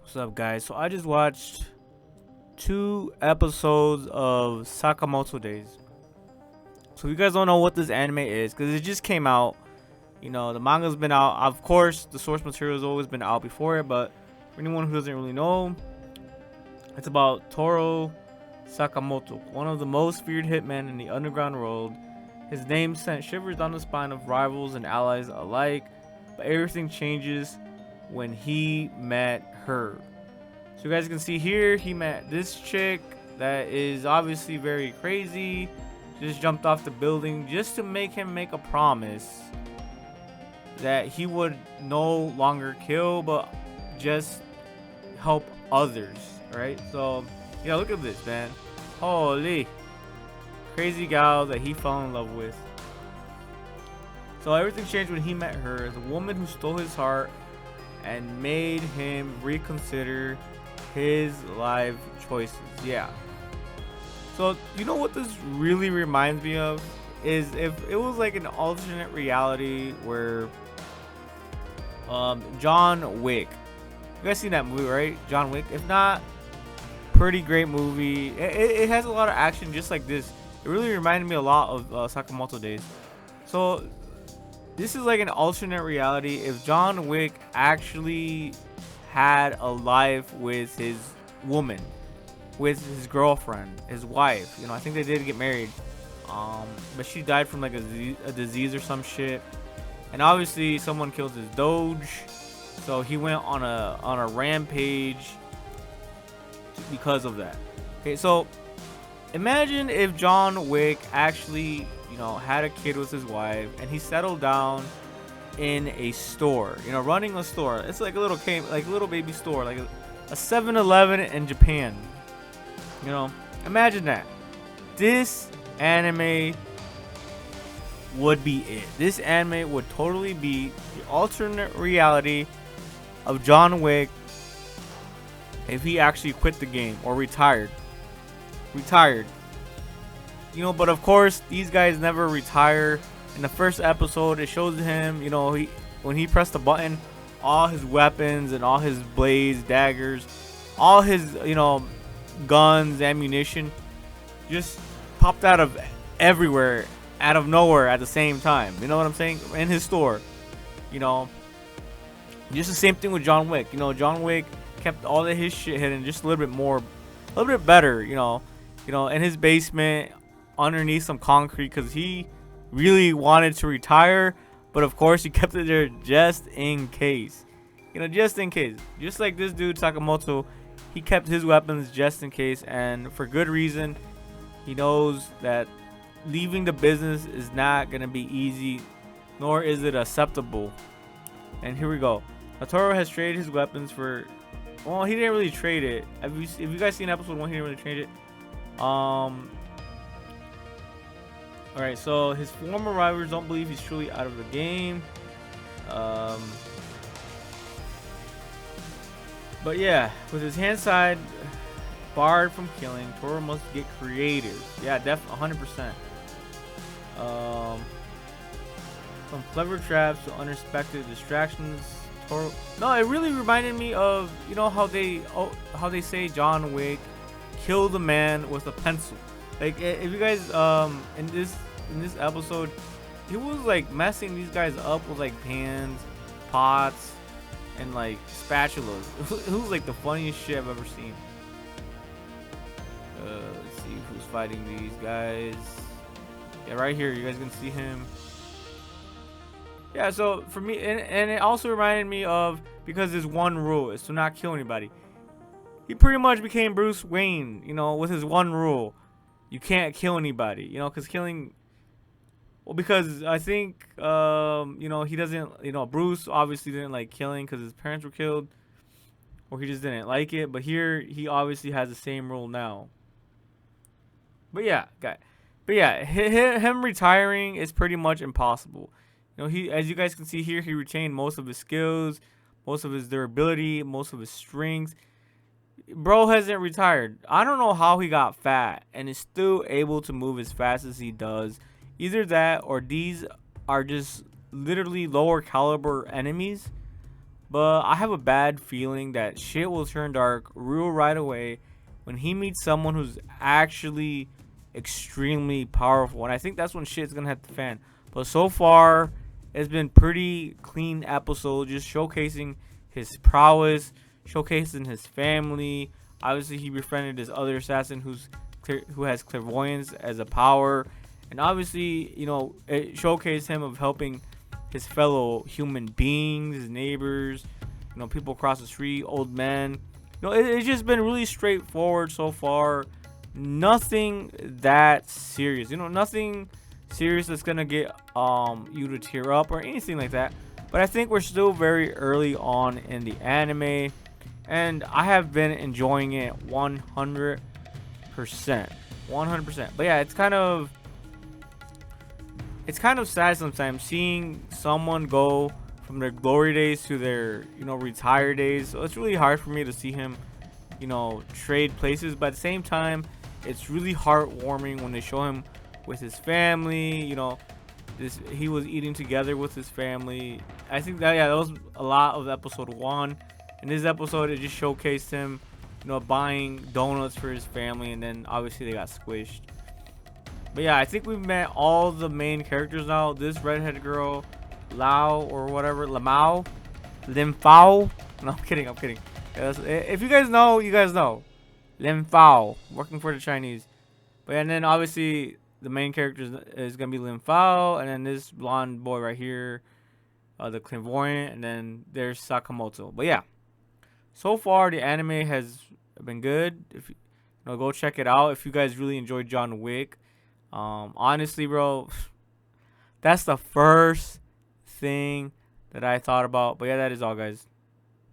What's up, guys? So I just watched 2 episodes of Sakamoto Days. So if you guys don't know what this anime is, because it just came out, the manga's been out. Of course, the source material has always been out before it, but for anyone who doesn't really know, it's about Toro Sakamoto, one of the most feared hitmen in the underground world. His name sent shivers down the spine of rivals and allies alike, but everything changes when he met her. So you guys can see here, he met this chick that is obviously very crazy. Just jumped off the building just to make him make a promise that he would no longer kill, but just help others, right? So yeah, look at this, man. Holy crazy gal that he fell in love with. So everything changed when he met her, the woman who stole his heart and made him reconsider his life choices. Yeah. So you know what this really reminds me of is if it was like an alternate reality where John Wick. You guys seen that movie, right? John Wick. If not, pretty great movie. It has a lot of action just like this. It really reminded me a lot of Sakamoto Days. So this is like an alternate reality if John Wick actually had a life with his woman, with his girlfriend, his wife. I think they did get married, but she died from like a disease or some shit. And obviously someone killed his doge, so he went on a rampage because of that. Okay, so imagine if John Wick actually had a kid with his wife and he settled down in a store, running a store. It's like a little baby store, like a 7-Eleven in Japan. Imagine that. This anime would be it. This anime would totally be the alternate reality of John Wick if he actually quit the game or retired. But of course these guys never retire. In the first episode, it shows him, when he pressed the button, all his weapons and all his blades, daggers, all his, guns, ammunition, just popped out of everywhere, out of nowhere at the same time. You know what I'm saying? In his store, just the same thing with John Wick. John Wick kept all of his shit hidden, just a little bit more, a little bit better. In his basement, underneath some concrete, because he really wanted to retire, but of course he kept it there just in case. Just in case. Just like this dude Sakamoto, he kept his weapons just in case, and for good reason. He knows that leaving the business is not gonna be easy, nor is it acceptable. And here we go. Toro has traded his weapons for, well, he didn't really trade it. If you guys seen episode 1, he didn't really trade it. Alright, so his former rivals don't believe he's truly out of the game. But yeah, with his hand side barred from killing, Toro must get creative. Yeah, definitely 100%. From clever traps to unexpected distractions. Toro. No, it really reminded me of how they say John Wick killed a man with a pencil. Like if you guys in this episode, he was like messing these guys up with like pans, pots, and like spatulas. It was like the funniest shit I've ever seen. Let's see who's fighting these guys. Yeah, right here, you guys can see him. Yeah, so for me, and it also reminded me of, because his one rule is to not kill anybody. He pretty much became Bruce Wayne, with his one rule. You can't kill anybody, because killing, well, because I think, he doesn't, Bruce obviously didn't like killing because his parents were killed, or he just didn't like it. But here, he obviously has the same rule now. But yeah, him retiring is pretty much impossible. He, as you guys can see here, he retained most of his skills, most of his durability, most of his strengths. Bro hasn't retired. I don't know how he got fat and is still able to move as fast as he does. Either that, or these are just literally lower caliber enemies, But I have a bad feeling that shit will turn dark real right away when he meets someone who's actually extremely powerful. And I think that's when shit's gonna hit the fan. But so far, it's been pretty clean episode, just showcasing his prowess, showcasing his family. Obviously, he befriended this other assassin who has clairvoyance as a power, and obviously, it showcased him of helping his fellow human beings, his neighbors, people across the street, old men. It's just been really straightforward so far. Nothing that serious. Nothing serious that's gonna get you to tear up or anything like that. But I think we're still very early on in the anime, and I have been enjoying it 100%. 100%. But yeah, it's kind of sad sometimes seeing someone go from their glory days to their retired days. So it's really hard for me to see him trade places, but at the same time it's really heartwarming when they show him with his family. He was eating together with his family. I think that was a lot of episode 1. In this episode, it just showcased him buying donuts for his family, and then obviously they got squished. But yeah, I think we've met all the main characters now. This redheaded girl, Lao or whatever, Lamao, Lim Fao. No, I'm kidding. If you guys know, you guys know. Lim Fao, working for the Chinese. But yeah, and then obviously the main character is gonna be Lim Fao, and then this blonde boy right here, the clairvoyant, and then there's Sakamoto. But yeah, so far the anime has been good. If go check it out if you guys really enjoyed John Wick. Honestly, bro, that's the first thing that I thought about. But yeah, that is all, guys.